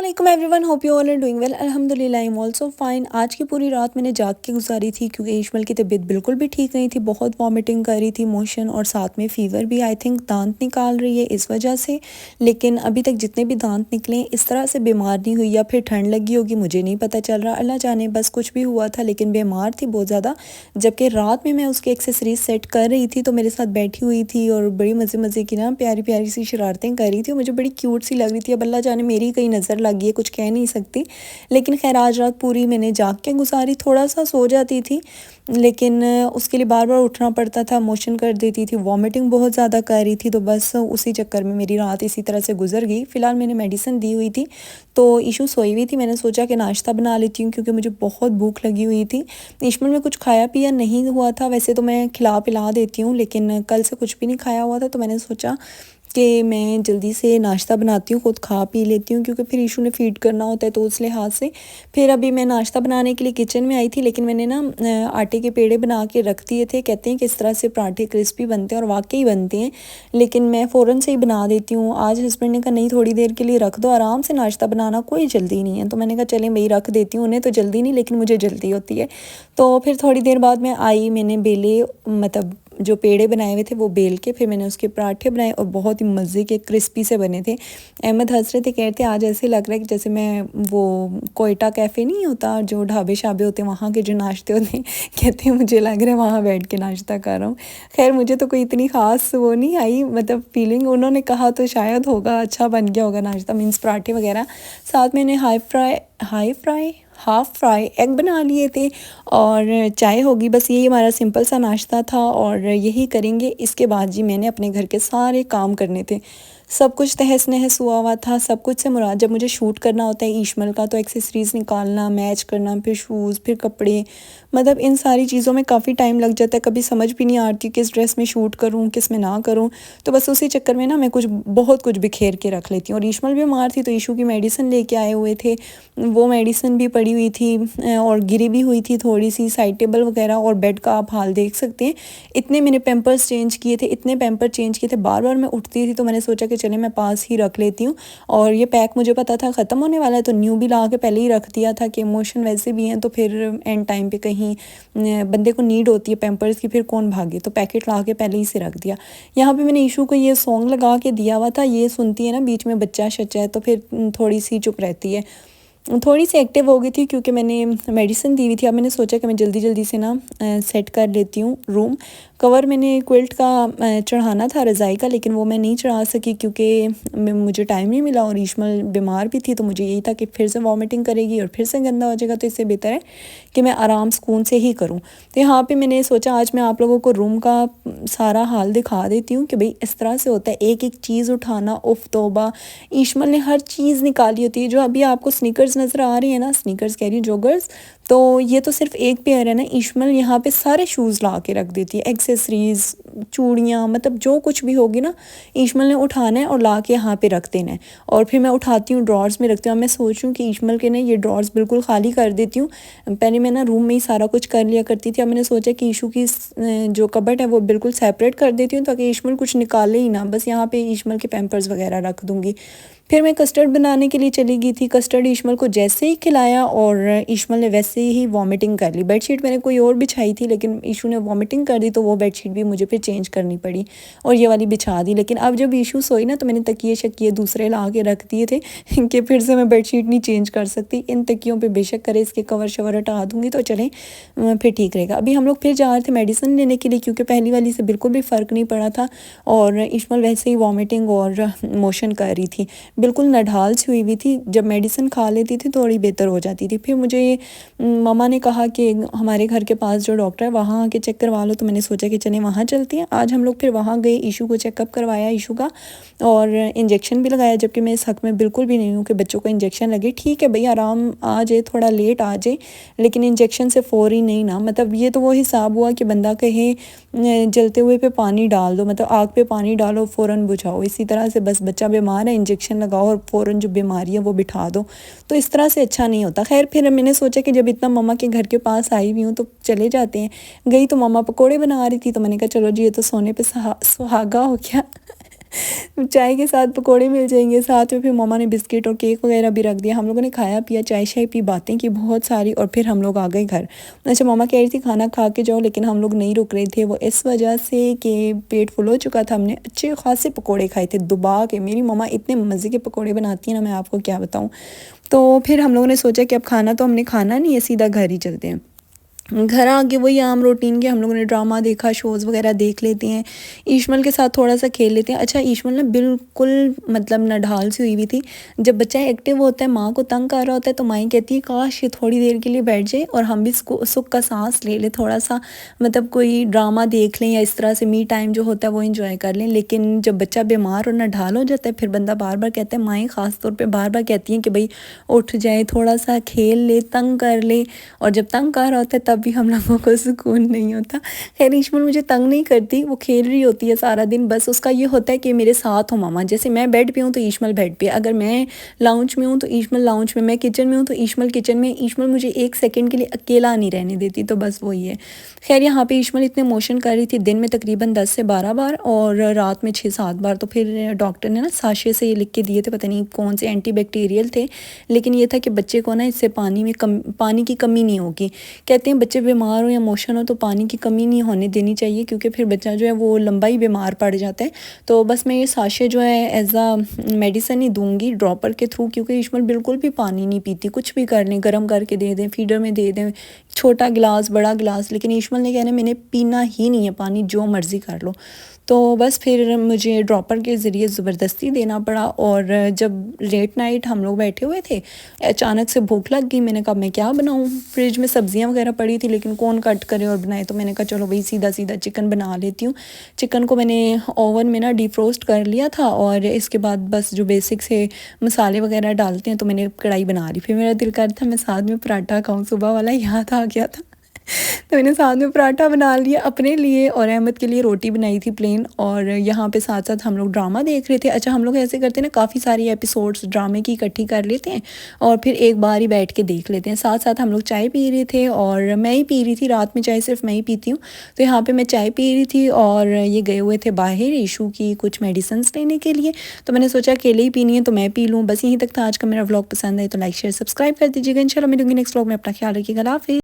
अस्सलाम everyone, hope you all are doing well. अल्हम्दुलिल्लाह I am also fine. आज की पूरी रात मैंने जाग के गुजारी थी क्योंकि इशमल की तबीयत बिल्कुल भी ठीक नहीं थी। बहुत वॉमिटिंग कर रही थी, मोशन और साथ में फ़ीवर भी। आई थिंक दांत निकाल रही है इस वजह से। लेकिन अभी तक जितने भी दांत निकले इस तरह से बीमार नहीं हुई, या फिर ठंड लगी होगी, मुझे नहीं पता चल रहा। अल्लाह जाने, बस कुछ भी हुआ था, लेकिन बीमार थी बहुत ज़्यादा। जबकि रात में मैं उसकी एक्सेसरीज सेट कर रही थी तो मेरे साथ बैठी हुई थी और बड़ी मज़े मज़े की ना प्यारी प्यारी सी शरारतें कर रही थी। मुझे बड़ी क्यूट सी लग रही थी। अब अल्लाह जाने मेरी कहीं नज़र लग गई है, कुछ कह नहीं सकती। लेकिन खैर आज रात पूरी मैंने जाग के गुजारी। थोड़ा सा सो जाती थी लेकिन उसके लिए बार बार उठना पड़ता था, मोशन कर देती थी, वॉमिटिंग बहुत ज़्यादा कर रही थी। तो बस उसी चक्कर में मेरी रात इसी तरह से गुजर गई। फ़िलहाल मैंने मेडिसिन दी हुई थी तो इशू सोई हुई थी। मैंने सोचा कि नाश्ता बना लेती हूँ क्योंकि मुझे बहुत भूख लगी हुई थी। इशमल में कुछ खाया पिया नहीं हुआ था, वैसे तो मैं खिला पिला देती हूँ, लेकिन कल से कुछ भी नहीं खाया हुआ था। तो मैंने सोचा कि मैं जल्दी से नाश्ता बनाती हूँ, खुद खा पी लेती हूँ क्योंकि फिर इशू ने फ़ीड करना होता है, तो उस लिहाज से। फिर अभी मैं नाश्ता बनाने के लिए किचन में आई थी, लेकिन मैंने ना आटे के पेड़े बना के रख दिए थे। कहते हैं कि इस तरह से पराठे क्रिस्पी बनते हैं और वाकई बनते हैं, लेकिन मैं फ़ौरन से ही बना देती हूँ। आज हस्बैंड ने कहा नहीं, थोड़ी देर के लिए रख दो, आराम से नाश्ता बनाना, कोई जल्दी नहीं है। तो मैंने कहा चलें भाई रख देती हूँ, उन्हें तो जल्दी नहीं लेकिन मुझे जल्दी होती है। तो फिर थोड़ी देर बाद मैं आई, मैंने बेले, मतलब जो पेड़े बनाए हुए थे वो बेल के फिर मैंने उसके पराठे बनाए और बहुत ही मज़े के क्रिस्पी से बने थे। अहमद हंस रहे थे, कहते आज ऐसे लग रहा है कि जैसे मैं वो कोयटा कैफ़े नहीं होता जो ढाबे शाबे होते हैं वहाँ के जो नाश्ते होते हैं, कहते हैं मुझे लग रहा है वहाँ बैठ के नाश्ता कर रहा हूँ। खैर मुझे तो कोई इतनी ख़ास वो नहीं आई, मतलब फीलिंग। उन्होंने कहा तो शायद होगा, अच्छा बन गया होगा नाश्ता, मीन्स पराठे वगैरह। साथ में हाफ़ फ्राई एग बना लिए थे और चाय होगी। बस यही हमारा सिंपल सा नाश्ता था और यही करेंगे। इसके बाद जी मैंने अपने घर के सारे काम करने थे। सब कुछ तहस नहस हुआ था। सब कुछ से मुराद, जब मुझे शूट करना होता है इशमल का, तो एक्सेसरीज़ निकालना, मैच करना, फिर शूज़, फिर कपड़े, मतलब इन सारी चीज़ों में काफ़ी टाइम लग जाता है। कभी समझ भी नहीं आती किस ड्रेस में शूट करूँ किस में ना करूँ। तो बस उसी चक्कर में ना मैं बहुत कुछ बिखेर के रख लेती हूँ। और इशमल भी बीमार थी तो इशू की मेडिसिन लेके आए हुए थे, वो मेडिसिन भी पड़ी हुई थी और गिरी भी हुई थी थोड़ी सी, साइड टेबल वगैरह। और बेड का आप हाल देख सकते हैं। इतने मैंने पैम्पर्स चेंज किए थे, इतने पैम्पर चेंज किए थे, बार बार मैं उठती थी तो मैंने सोचा कि चले मैं पास ही रख लेती हूँ। और ये पैक मुझे पता था ख़त्म होने वाला है तो न्यू भी ला के पहले ही रख दिया था कि इमोशन वैसे भी हैं तो फिर एंड टाइम पे कहीं बंदे को नीड होती है पैम्पर्स की, फिर कौन भागे, तो पैकेट ला के पहले ही से रख दिया। यहाँ पे मैंने इशू को ये सॉन्ग लगा के दिया हुआ था, ये सुनती है ना बीच में बच्चा शच्चा है तो फिर थोड़ी सी चुप रहती है। थोड़ी सी एक्टिव हो गई थी क्योंकि मैंने मेडिसिन दी हुई थी। अब मैंने सोचा कि मैं जल्दी जल्दी से ना सेट कर लेती हूँ रूम। कवर मैंने क्विल्ट का चढ़ाना था रज़ाई का, लेकिन वो मैं नहीं चढ़ा सकी क्योंकि मुझे टाइम नहीं मिला और इशमल बीमार भी थी। तो मुझे यही था कि फिर से वॉमिटिंग करेगी और फिर से गंदा हो जाएगा, तो इससे बेहतर है कि मैं आराम सुकून से ही करूँ। तो यहाँ पे मैंने सोचा आज मैं आप लोगों को रूम का सारा हाल दिखा देती हूँ कि भाई इस तरह से होता है, एक एक चीज़ उठाना, उफ तौबा। इशमल ने हर चीज़ निकाली होती है। जो अभी आपको स्नीकर्स नज़र आ रही है ना, स्नीकर्स कह रही हूँ, जॉगर्स, तो ये तो सिर्फ एक पेयर है ना। इशमल यहाँ पे सारे शूज़ ला के रख देती है, एक्सेसरीज़, चूड़ियाँ, मतलब जो कुछ भी होगी ना इशमल ने उठाना है और ला के यहाँ पे रख देना है। और फिर मैं उठाती हूँ ड्रॉर्स में रखती हूँ। मैं सोच रही हूँ कि इशमल के ना ये ड्रॉर्स बिल्कुल खाली कर देती हूँ। पहले मैं ना रूम में ही सारा कुछ कर लिया करती थी। अब मैंने सोचा कि इशू की जो कबर्ड है वो बिल्कुल सेपरेट कर देती हूँ ताकि इशमल कुछ निकाले ही ना, बस यहाँ पे इशमल के पैम्पर्स वगैरह रख दूँगी। फिर मैं कस्टर्ड बनाने के लिए चली गई थी। कस्टर्ड इशमल को जैसे ही खिलाया और इशमल ने वैसे ही वॉमिटिंग कर ली। बेडशीट मैंने कोई और बिछाई थी लेकिन इशू ने वॉमिटिंग कर दी तो वो बेडशीट भी मुझे फिर चेंज करनी पड़ी और ये वाली बिछा दी। लेकिन अब जब इशू सोई ना तो मैंने तकिए शकिए दूसरे ला के रख दिए थे कि फिर से मैं बेडशीट नहीं चेंज कर सकती। इन तकियों पर बेशक करे इसके कवर शवर हटा दूँगी तो चलें फिर ठीक रहेगा। अभी हम लोग फिर जा रहे थे मेडिसिन लेने के लिए क्योंकि पहली वाली से बिल्कुल भी फ़र्क नहीं पड़ा था और इशमल वैसे ही वॉमिटिंग और मोशन कर रही थी, बिल्कुल नढाल सी हुई थी। जब मेडिसिन खा लेती थी थोड़ी बेहतर हो जाती थी। फिर मुझे मम्मा ने कहा कि हमारे घर के पास जो डॉक्टर है वहाँ आके चेक करवा लो, तो मैंने सोचा कि चलें वहाँ चलती हैं। आज हम लोग फिर वहाँ गए, इशू को चेकअप करवाया इशू का और इंजेक्शन भी लगाया, जबकि मैं इस हक़ में बिल्कुल भी नहीं हूँ कि बच्चों को इंजेक्शन लगे। ठीक है भाई, आराम आ जाए, थोड़ा लेट आ जाए, लेकिन इंजेक्शन से फ़ौरी नहीं ना। मतलब ये तो वो हिसाब हुआ कि बंदा कहे जलते हुए पे पानी डाल दो, मतलब आग पे पानी डालो फ़ौरन बुझाओ, इसी तरह से बस बच्चा बीमार है इंजेक्शन लगाओ और फ़ौरन जो बीमारी है वो बिठा दो, तो इस तरह से अच्छा नहीं होता। खैर फिर मैंने सोचा कि जब इतना मम्मा के घर के पास आई हुई हूँ तो चले जाते हैं। गई तो मम्मा पकोड़े बना रही थी तो मैंने कहा चलो जी ये तो सोने पे सुहागा हो गया चाय के साथ पकोड़े मिल जाएंगे, साथ में फिर मम्मा ने बिस्किट और केक वगैरह भी रख दिया। हम लोगों ने खाया पिया, चाय शाय पी, बातें की बहुत सारी, और फिर हम लोग आ गए घर। अच्छा, मम्मा कह रही थी खाना खा के जाओ, लेकिन हम लोग नहीं रुक रहे थे। वो इस वजह से कि पेट फुल हो चुका था। हमने अच्छे खासे पकोड़े खाए थे दुबा के। मेरी मम्मा इतने मज़े के पकोड़े बनाती है ना, मैं आपको क्या बताऊँ। तो फिर हम लोगों ने सोचा कि अब खाना तो हमने खाना नहीं है, सीधा घर ही चलते हैं। घर आके वही आम रूटीन के हम लोगों ने ड्रामा देखा, शोज़ वगैरह देख लेते हैं। ईशमल के साथ थोड़ा सा खेल लेते हैं। अच्छा, ईशमल ना बिल्कुल मतलब नढाल सी हुई हुई थी। जब बच्चा एक्टिव होता है, माँ को तंग कर रहा होता है, तो माँ कहती है काश ये थोड़ी देर के लिए बैठ जाए और हम भी सुख का सांस ले लें, थोड़ा सा मतलब कोई ड्रामा देख लें या इस तरह से मी टाइम जो होता है वो इंजॉय कर लें। लेकिन जब बच्चा बीमार और नढाल हो जाता है, फिर बंदा बार बार कहता है, माएँ ख़ास तौर पर बार बार कहती हैं कि भाई उठ जाए, थोड़ा सा खेल ले, तंग कर ले। और जब तंग कर रहा होता है तब भी हम लोगों को सुकून नहीं होता। खैर ईशमन मुझे तंग नहीं करती, वो खेल रही होती है सारा दिन। बस उसका ये होता है कि मेरे साथ हो मामा, जैसे मैं बेड पे हूँ तो ईशमल बेड पे, अगर मैं लाउंज में हूँ तो ईशमल लाउंज में, मैं किचन में हूँ तो ईशमल किचन में। ईशमल मुझे एक सेकंड के लिए अकेला नहीं रहने देती, तो बस वही है। खैर यहाँ पे ईशमल इतने मोशन कर रही थी, दिन में तकरीबन 10 से 12 बार और रात में 6-7 बार। तो फिर डॉक्टर ने ना साशे से ये लिख के दिए थे, पता नहीं कौन से एंटीबैक्टीरियल थे, लेकिन ये था कि बच्चे को ना इससे पानी की कमी नहीं होगी। कहते हैं बच्चे बीमार हो या मोशन हो तो पानी की कमी नहीं होने देनी चाहिए, क्योंकि फिर बच्चा जो है वो लंबा ही बीमार पड़ जाता है। तो बस मैं ये साशे जो है एज आ मेडिसिन ही दूंगी ड्रॉपर के थ्रू, क्योंकि ईशमल बिल्कुल भी पानी नहीं पीती। कुछ भी कर लें, गर्म करके दे दें, फीडर में दे दें, छोटा गिलास बड़ा गिलास, लेकिन ईशमल ने कहना मैंने पीना ही नहीं है पानी, जो मर्ज़ी कर लो। तो बस फिर मुझे ड्रॉपर के ज़रिए ज़बरदस्ती देना पड़ा। और जब लेट नाइट हम लोग बैठे हुए थे, अचानक से भूख लग गई। मैंने कहा मैं क्या बनाऊँ, फ्रिज में सब्जियां वगैरह पड़ी थी, लेकिन कौन कट करे और बनाए। तो मैंने कहा चलो भाई सीधा सीधा चिकन बना लेती हूँ। चिकन को मैंने ओवन में ना डीफ्रोस्ट कर लिया था, और इसके बाद बस जो बेसिक से मसाले वगैरह डालते हैं, तो मैंने कढ़ाई बना ली। फिर मेरा दिल कर था मैं साथ में पराठा खाऊँ, सुबह वाला याद आ गया था। तो मैंने साथ में पराठा बना लिया अपने लिए, और अहमद के लिए रोटी बनाई थी प्लेन। और यहाँ पे साथ साथ हम लोग ड्रामा देख रहे थे। अच्छा, हम लोग ऐसे करते हैं ना, काफ़ी सारी एपिसोड्स ड्रामे की इकट्ठी कर लेते हैं और फिर एक बार ही बैठ के देख लेते हैं। साथ साथ हम लोग चाय पी रहे थे, और मैं ही पी रही थी, रात में चाय सिर्फ मैं ही पीती हूँ। तो यहाँ पर मैं चाय पी रही थी और ये गए हुए थे बाहर ईशू की कुछ मेडिसिन लेने के लिए। तो मैंने सोचा अकेले ही पीनी है तो मैं पी लूँ। बस यहीं तक था आज का मेरा व्लॉग। पसंद है तो लाइक शेयर सब्सक्राइब कर दीजिएगा। इंशाल्लाह मैं दूँगी नेक्स्ट व्लॉग में। अपना ख्याल रखिएगा। अल्लाह हाफ़िज़।